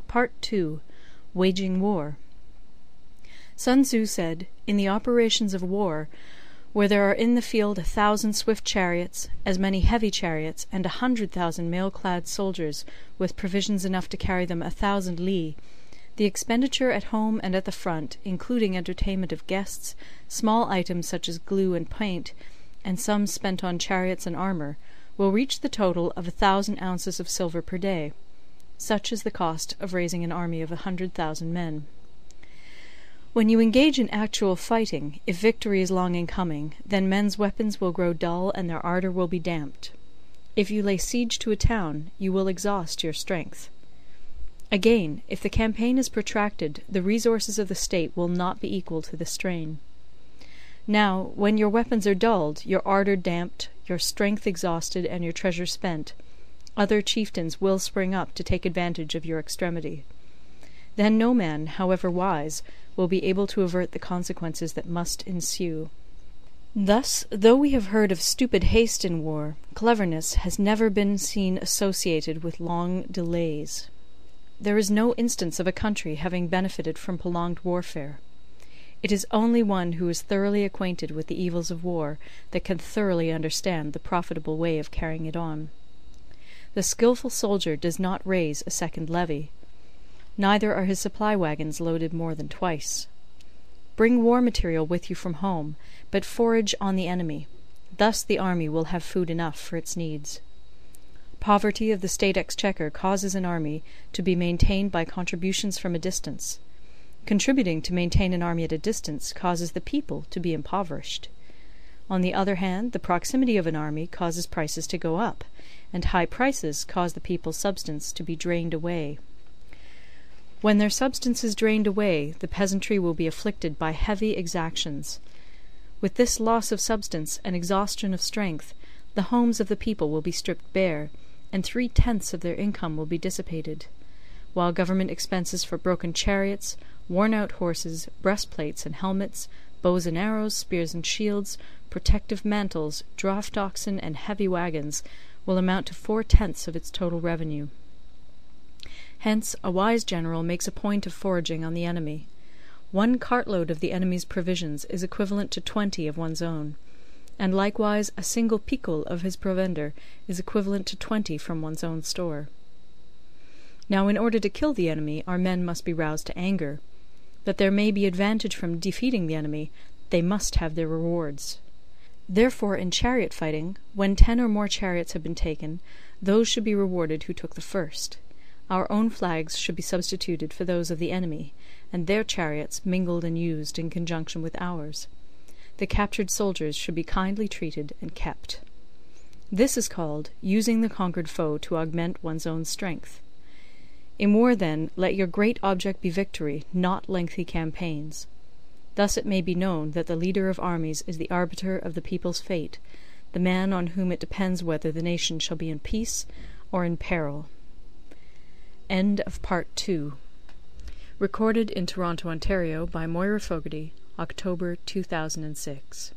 Part 2. Waging War. Sun Tzu said, "In the operations of war, where there are in the field 1,000 swift chariots, as many heavy chariots, and 100,000 mail-clad soldiers with provisions enough to carry them 1,000 li, the expenditure at home and at the front, including entertainment of guests, small items such as glue and paint, and sums spent on chariots and armour, will reach the total of 1,000 ounces of silver per day. Such is the cost of raising an army of 100,000 men." When you engage in actual fighting, if victory is long in coming, then men's weapons will grow dull and their ardour will be damped. If you lay siege to a town, you will exhaust your strength. Again, if the campaign is protracted, the resources of the state will not be equal to the strain. Now, when your weapons are dulled, your ardour damped, your strength exhausted, and your treasure spent, other chieftains will spring up to take advantage of your extremity. Then no man, however wise, will be able to avert the consequences that must ensue. Thus, though we have heard of stupid haste in war, cleverness has never been seen associated with long delays. There is no instance of a country having benefited from prolonged warfare. It is only one who is thoroughly acquainted with the evils of war that can thoroughly understand the profitable way of carrying it on. The skilful soldier does not raise a second levy. Neither are his supply wagons loaded more than twice. Bring war material with you from home, but forage on the enemy. Thus the army will have food enough for its needs. Poverty of the state exchequer causes an army to be maintained by contributions from a distance. Contributing to maintain an army at a distance causes the people to be impoverished. On the other hand, the proximity of an army causes prices to go up, and high prices cause the people's substance to be drained away. When their substance is drained away, the peasantry will be afflicted by heavy exactions. With this loss of substance and exhaustion of strength, the homes of the people will be stripped bare, and 3/10 of their income will be dissipated, while government expenses for broken chariots, worn-out horses, breastplates and helmets, bows and arrows, spears and shields, protective mantles, draught oxen, and heavy wagons will amount to 4/10 of its total revenue. Hence a wise general makes a point of foraging on the enemy. 1 cartload of the enemy's provisions is equivalent to 20 of one's own, and likewise a single picul of his provender is equivalent to 20 from one's own store. Now in order to kill the enemy, our men must be roused to anger. That there may be advantage from defeating the enemy, they must have their rewards. Therefore in chariot fighting, when 10 or more chariots have been taken, those should be rewarded who took the first. Our own flags should be substituted for those of the enemy, and their chariots mingled and used in conjunction with ours. The captured soldiers should be kindly treated and kept. This is called using the conquered foe to augment one's own strength. In war, then, let your great object be victory, not lengthy campaigns. Thus it may be known that the leader of armies is the arbiter of the people's fate, the man on whom it depends whether the nation shall be in peace or in peril. End of Part 2. Recorded in Toronto, Ontario by Moira Fogarty, October 2006.